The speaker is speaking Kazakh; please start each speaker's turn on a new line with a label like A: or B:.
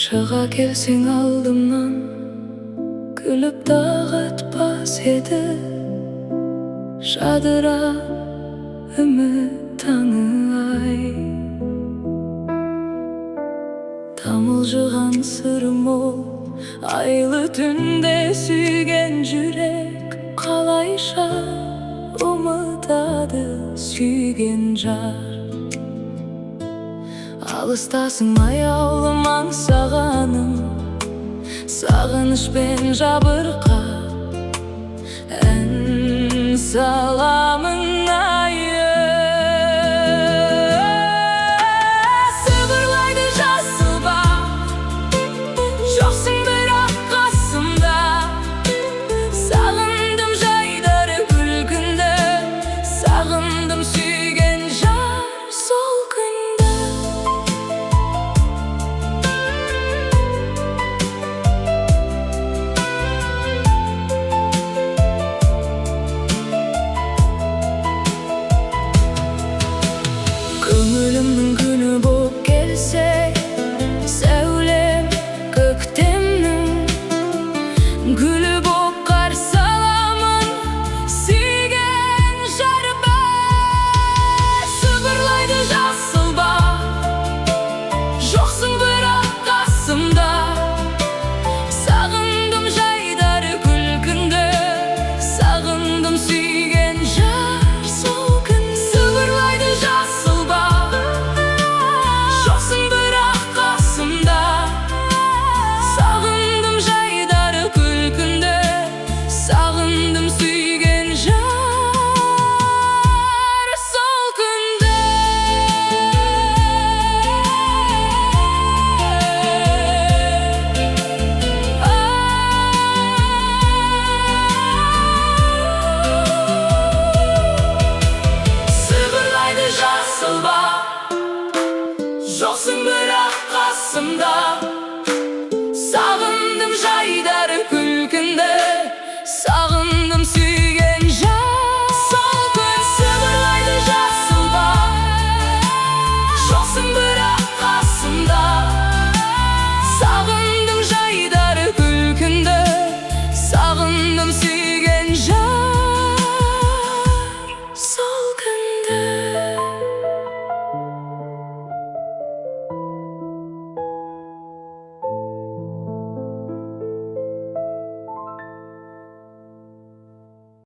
A: Çığa kelseң алдымнан, күліп дағытпас еді жадыра үміт таңы ай. Тамылжыған сырым ол, айлы түнде сүйген жүрек қалайша ұмытады сүйген жар. Алыстасың аяулым аңсағаным, сағынышпен жабырқап ән саламын айы. Сыбырлайды жасыл бақ, жоқсың бірақ қасымда. Сағындым жайдары күлкінді, сағындым сүйген жар сол күнді. Көңілімнің күні боп келсе, сәулем көктемнің гүлі боп қарсы аламын сүйген жарыма. Сыбырлайды жасыл бақ, жоқсың бірақ қасымда. Сағындым жайдары күлкінді, сағындым сүйген жар сол күн. Сыбырлайды жасыл бақ, жоқсың бірақ қасымда. Сағындым жайдары күлкінді, сағындым сүйген жар сол күнді. Сыбырлайды жасыл бақ, жоқсың бірақ қасымда.